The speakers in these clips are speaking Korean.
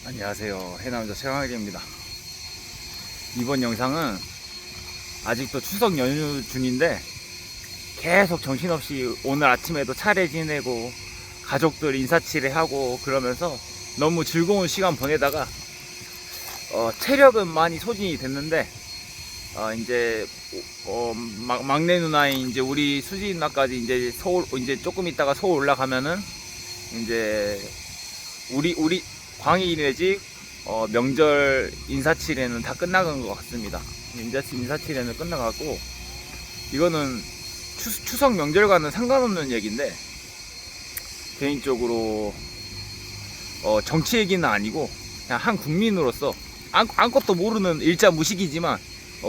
안녕하세요, 해남자 최강학입니다. 이번 영상은 아직도 추석 연휴 중인데 계속 정신없이 오늘 아침에도 차례 지내고 가족들 인사치레 하고 그러면서 너무 즐거운 시간 보내다가 체력은 많이 소진이 됐는데 이제 막내 누나인 이제 우리 수지 누나까지 이제 서울 이제 조금 있다가 서울 올라가면은 이제 우리 광일 내지 명절 인사치레는 다 끝나간 것 같습니다. 인사치레는 끝나가고 이거는 추석 명절과는 상관없는 얘기인데 개인적으로 정치 얘기는 아니고 그냥 한 국민으로서 아무것도 모르는 일자 무식이지만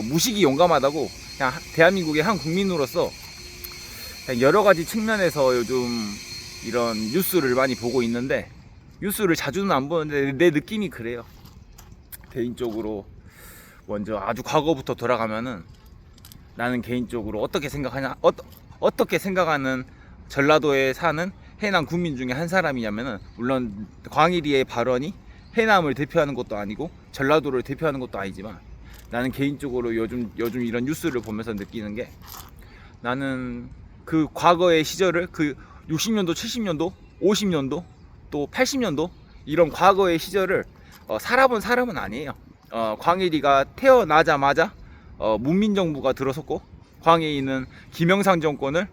무식이 용감하다고 그냥 대한민국의 한 국민으로서 그냥 여러 가지 측면에서 요즘 이런 뉴스를 많이 보고 있는데 뉴스를 자주는 안 보는데 내 느낌이 그래요. 개인적으로 먼저 아주 과거부터 돌아가면은 나는 개인적으로 어떻게 생각하는 전라도에 사는 해남 국민 중에 한 사람이냐면은 물론 광일이의 발언이 해남을 대표하는 것도 아니고 전라도를 대표하는 것도 아니지만 나는 개인적으로 요즘 이런 뉴스를 보면서 느끼는 게 나는 그 과거의 시절을 그 60년도, 70년도, 50년도 또 80년도 이런 과거의 시절을 살아본 사람은 아니에요. 광일이가 태어나자마자 문민정부가 들어섰고 광일이는 김영삼 정권을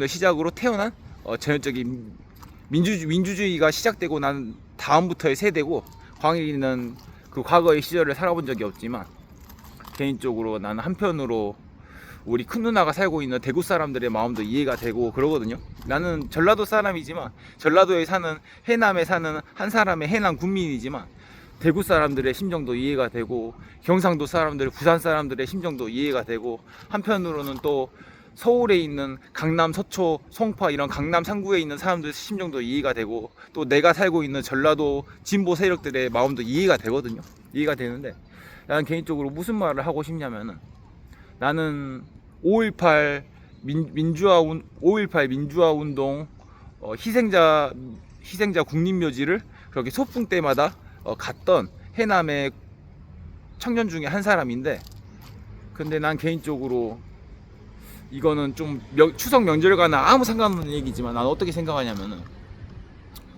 시작으로 태어난 전형적인 민주주의가 시작되고 난 다음부터의 세대고 광일이는 그 과거의 시절을 살아본 적이 없지만 개인적으로 나는 한편으로 우리 큰 누나가 살고 있는 대구 사람들의 마음도 이해가 되고 그러거든요. 나는 전라도 사람이지만 전라도에 사는 해남에 사는 한 사람의 해남 국민이지만 대구 사람들의 심정도 이해가 되고 경상도 사람들, 부산 사람들의 심정도 이해가 되고 한편으로는 또 서울에 있는 강남, 서초, 송파 이런 강남 상구에 있는 사람들의 심정도 이해가 되고 또 내가 살고 있는 전라도 진보 세력들의 마음도 이해가 되거든요. 이해가 되는데 나는 개인적으로 무슨 말을 하고 싶냐면은 나는 5.18 민주화 운동 희생자 국립묘지를 그렇게 소풍 때마다 갔던 해남의 청년 중에 한 사람인데 근데 난 개인적으로 이거는 좀 추석 명절과는 아무 상관없는 얘기지만 난 어떻게 생각하냐면은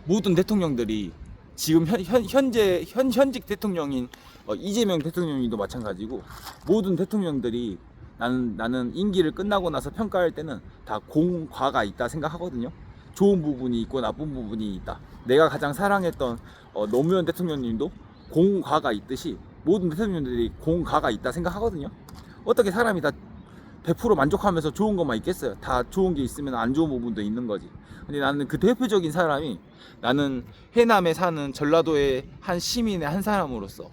모든 대통령들이 지금 현직 대통령인 이재명 대통령도 마찬가지고 모든 대통령들이 나는 임기를 끝나고 나서 평가할 때는 다 공과가 있다 생각하거든요. 좋은 부분이 있고 나쁜 부분이 있다. 내가 가장 사랑했던 노무현 대통령님도 공과가 있듯이 모든 대통령들이 공과가 있다 생각하거든요. 어떻게 사람이 다 100% 만족하면서 좋은 것만 있겠어요. 다 좋은 게 있으면 안 좋은 부분도 있는 거지. 근데 나는 그 대표적인 사람이 나는 해남에 사는 전라도의 한 시민의 한 사람으로서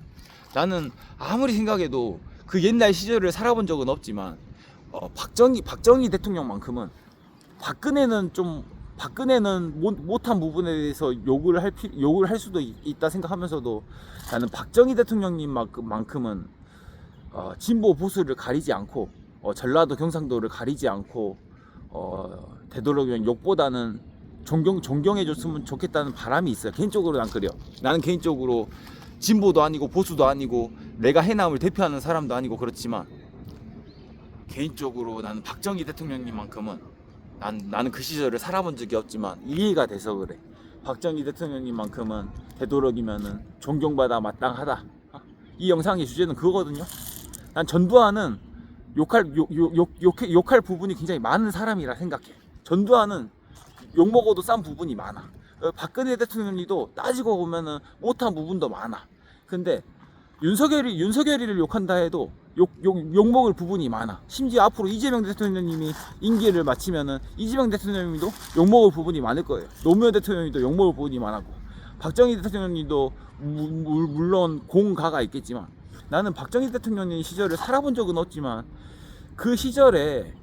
나는 아무리 생각해도 그 옛날 시절을 살아본 적은 없지만 박정희 대통령만큼은 박근혜는 못한 부분에 대해서 욕을 할 수도 있다 생각하면서도 나는 박정희 대통령님만큼은 진보 보수를 가리지 않고 전라도 경상도를 가리지 않고 되도록이면 욕보다는 존경해줬으면 좋겠다는 바람이 있어요. 개인적으로 난 그래요. 나는 개인적으로 진보도 아니고 보수도 아니고 내가 해남을 대표하는 사람도 아니고 그렇지만 개인적으로 나는 박정희 대통령님만큼은 나는 그 시절을 살아본 적이 없지만 이해가 돼서 그래. 박정희 대통령님만큼은 되도록이면은 존경받아 마땅하다. 이 영상의 주제는 그거거든요. 난 전두환은 욕할 부분이 굉장히 많은 사람이라 생각해. 전두환은 욕먹어도 싼 부분이 많아. 박근혜 대통령님도 따지고 보면은 못한 부분도 많아. 근데 윤석열이를 욕한다 해도 욕먹을 부분이 많아. 심지어 앞으로 이재명 대통령님이 임기를 마치면은 이재명 대통령님도 욕먹을 부분이 많을 거예요. 노무현 대통령님도 욕먹을 부분이 많았고 박정희 대통령님도 물론 공가가 있겠지만 나는 박정희 대통령님 시절을 살아본 적은 없지만 그 시절에는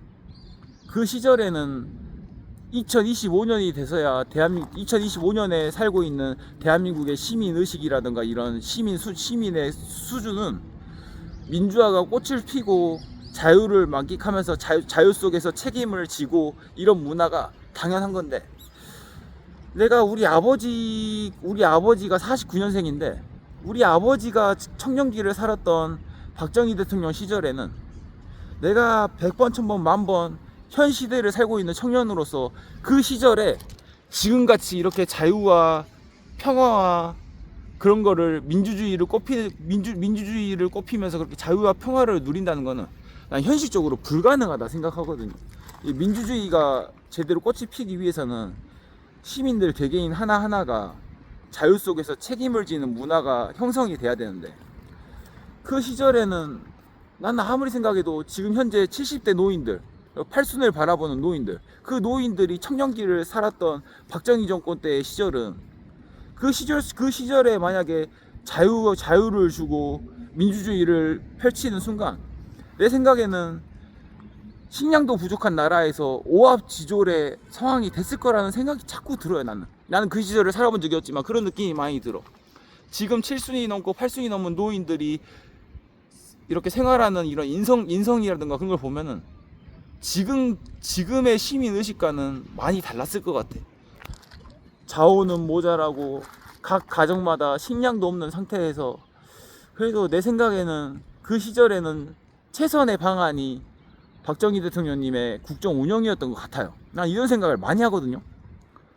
2025년이 돼서야 2025년에 살고 있는 대한민국의 시민 의식이라든가 이런 시민의 수준은 민주화가 꽃을 피고 자유를 만끽하면서 자유 속에서 책임을 지고 이런 문화가 당연한 건데 내가 우리 아버지가 49년생인데 우리 아버지가 청년기를 살았던 박정희 대통령 시절에는 내가 100번, 1000번, 만번 현 시대를 살고 있는 청년으로서 그 시절에 지금같이 이렇게 자유와 평화와 그런 거를 민주주의를 꼽히면서 그렇게 자유와 평화를 누린다는 거는 난 현실적으로 불가능하다 생각하거든요. 이 민주주의가 제대로 꽃이 피기 위해서는 시민들 개개인 하나하나가 자유 속에서 책임을 지는 문화가 형성이 돼야 되는데, 그 시절에는 나는 아무리 생각해도 지금 현재 70대 노인들, 팔순을 바라보는 노인들, 그 노인들이 청년기를 살았던 박정희 정권 때의 시절은 그 시절에 만약에 자유를 주고 민주주의를 펼치는 순간 내 생각에는 식량도 부족한 나라에서 오합지졸의 상황이 됐을 거라는 생각이 자꾸 들어요. 나는 그 시절을 살아본 적이 없지만 그런 느낌이 많이 들어. 지금 7순이 넘고 8순이 넘은 노인들이 이렇게 생활하는 이런 인성이라든가 그런 걸 보면은 지금의 시민 의식과는 많이 달랐을 것 같아. 자원은 모자라고 각 가정마다 식량도 없는 상태에서, 그래도 내 생각에는 그 시절에는 최선의 방안이 박정희 대통령님의 국정 운영이었던 것 같아요. 난 이런 생각을 많이 하거든요.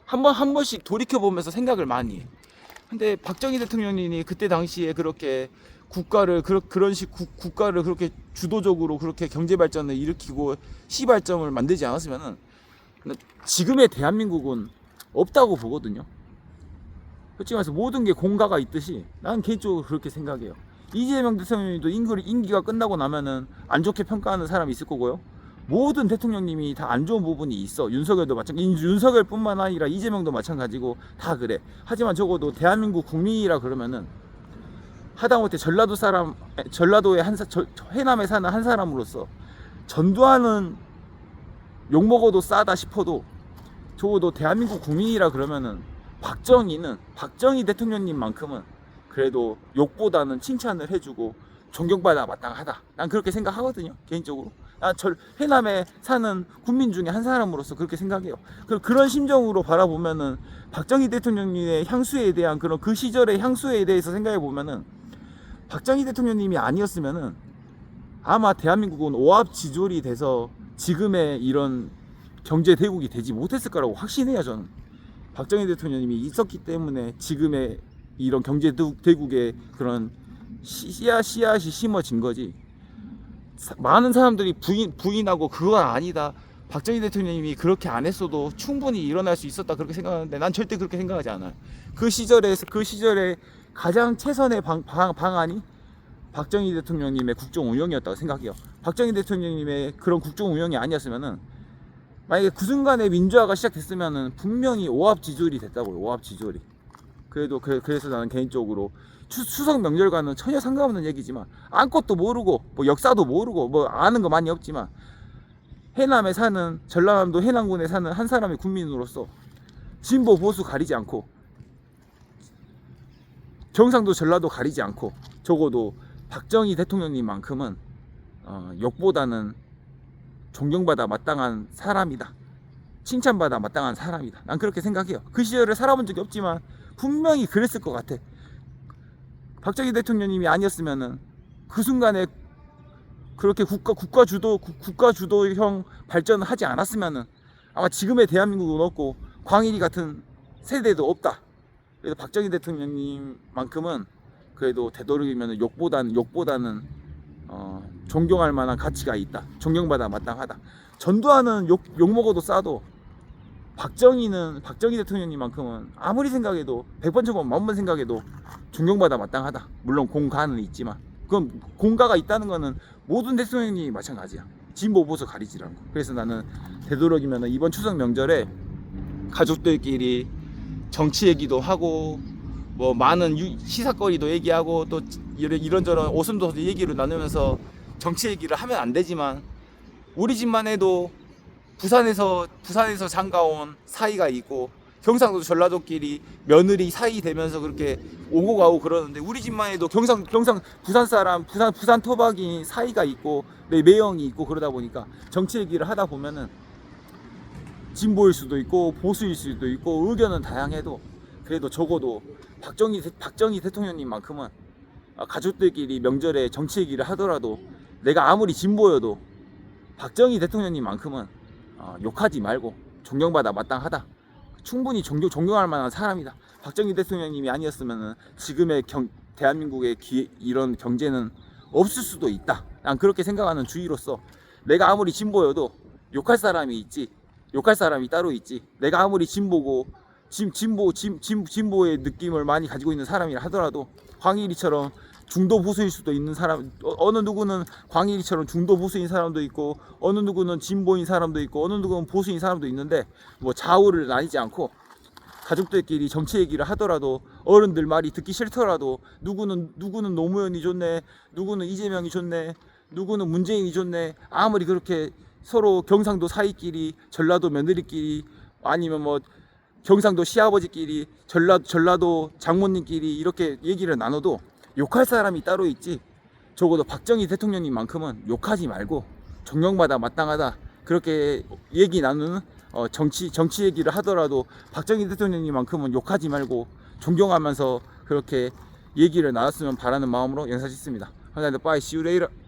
한 번씩 돌이켜보면서 생각을 많이 해. 근데 박정희 대통령님이 그때 당시에 그렇게 국가를 그렇게 주도적으로 그렇게 경제 발전을 일으키고 시발점을 만들지 않았으면은 지금의 대한민국은 없다고 보거든요. 솔직히 말해서 모든 게 공가가 있듯이 나는 개인적으로 그렇게 생각해요. 이재명 대통령님도 임기가 끝나고 나면은 안 좋게 평가하는 사람이 있을 거고요. 모든 대통령님이 다 안 좋은 부분이 있어. 윤석열도 윤석열뿐만 아니라 이재명도 마찬가지고 다 그래. 하지만 적어도 대한민국 국민이라 그러면은 하다못해 전라도의 해남에 사는 한 사람으로서 전두환은 욕먹어도 싸다 싶어도 적어도 대한민국 국민이라 그러면은 박정희 대통령님만큼은 그래도 욕보다는 칭찬을 해주고 존경받아 마땅하다. 난 그렇게 생각하거든요, 개인적으로. 난 해남에 사는 국민 중에 한 사람으로서 그렇게 생각해요. 그런 심정으로 바라보면은 박정희 대통령님의 향수에 대한 그 시절의 향수에 대해서 생각해 보면은 박정희 대통령님이 아니었으면은 아마 대한민국은 오합지졸이 돼서 지금의 이런 경제 대국이 되지 못했을 거라고 확신해요, 저는. 박정희 대통령님이 있었기 때문에 지금의 이런 경제 대국의 그런 씨앗이 심어진 거지. 많은 사람들이 부인하고 그건 아니다, 박정희 대통령님이 그렇게 안 했어도 충분히 일어날 수 있었다, 그렇게 생각하는데 난 절대 그렇게 생각하지 않아요. 그 시절에 가장 최선의 방안이 박정희 대통령님의 국정 운영이었다고 생각해요. 박정희 대통령님의 그런 국정 운영이 아니었으면은 만약에 그 순간에 민주화가 시작됐으면은 분명히 오합지졸이 됐다고요. 오합지졸이. 그래서 나는 개인적으로 추석 명절과는 전혀 상관없는 얘기지만 아무것도 모르고 뭐 역사도 모르고 뭐 아는 거 많이 없지만 해남에 사는, 전라남도 해남군에 사는 한 사람의 국민으로서 진보 보수 가리지 않고 경상도 전라도 가리지 않고 적어도 박정희 대통령님만큼은 욕보다는 존경받아 마땅한 사람이다, 칭찬받아 마땅한 사람이다. 난 그렇게 생각해요. 그 시절을 살아본 적이 없지만 분명히 그랬을 것 같아. 박정희 대통령님이 아니었으면은 그 순간에 그렇게 국가 주도형 발전을 하지 않았으면은 아마 지금의 대한민국은 없고 광일이 같은 세대도 없다. 그래서 박정희 대통령님만큼은 그래도 되도록이면 욕보다는 존경할 만한 가치가 있다. 존경받아 마땅하다. 전두환은 욕 먹어도 싸도 박정희 대통령님만큼은 아무리 생각해도 100번 1000번 만번 생각해도 존경받아 마땅하다. 물론 공가는 있지만 그건 공가가 있다는 거는 모든 대통령님이 마찬가지야. 진보 보수 가리지 않고. 그래서 나는 되도록이면 이번 추석 명절에 가족들끼리 정치 얘기도 하고 뭐 많은 시사거리도 얘기하고 또 이런저런 오순도순 얘기를 나누면서 정치 얘기를 하면 안 되지만 우리 집만 해도 부산에서 장가온 사이가 있고 경상도 전라도끼리 며느리 사이 되면서 그렇게 오고 가고 그러는데 우리 집만 해도 부산 사람 부산 토박이 사이가 있고 매형이 있고 그러다 보니까 정치 얘기를 하다 보면은 진보일 수도 있고 보수일 수도 있고 의견은 다양해도 그래도 적어도 박정희 대통령님만큼은 가족들끼리 명절에 정치 얘기를 하더라도 내가 아무리 진보여도 박정희 대통령님만큼은 욕하지 말고 존경받아 마땅하다. 충분히 존경할 만한 사람이다. 박정희 대통령님이 아니었으면 지금의 대한민국의 이런 경제는 없을 수도 있다. 난 그렇게 생각하는 주의로서 내가 아무리 진보여도 욕할 사람이 있지. 욕할 사람이 따로 있지. 내가 아무리 진보고 진보의 느낌을 많이 가지고 있는 사람이라 하더라도 광일이처럼 중도 보수일 수도 있는 사람, 어느 누구는 광일이처럼 중도 보수인 사람도 있고 어느 누구는 진보인 사람도 있고 어느 누구는 보수인 사람도 있는데 뭐 좌우를 나뉘지 않고 가족들끼리 정치 얘기를 하더라도 어른들 말이 듣기 싫더라도 누구는 노무현이 좋네, 누구는 이재명이 좋네, 누구는 문재인이 좋네, 아무리 그렇게 서로 경상도 사이끼리 전라도 며느리끼리 아니면 뭐 경상도 시아버지끼리 전라도 장모님끼리 이렇게 얘기를 나눠도 욕할 사람이 따로 있지. 적어도 박정희 대통령님만큼은 욕하지 말고 존경받아 마땅하다. 그렇게 얘기 나누는 정치 얘기를 하더라도 박정희 대통령님만큼은 욕하지 말고 존경하면서 그렇게 얘기를 나눴으면 바라는 마음으로 영상 찍습니다. 감사합니다. Bye. See you later.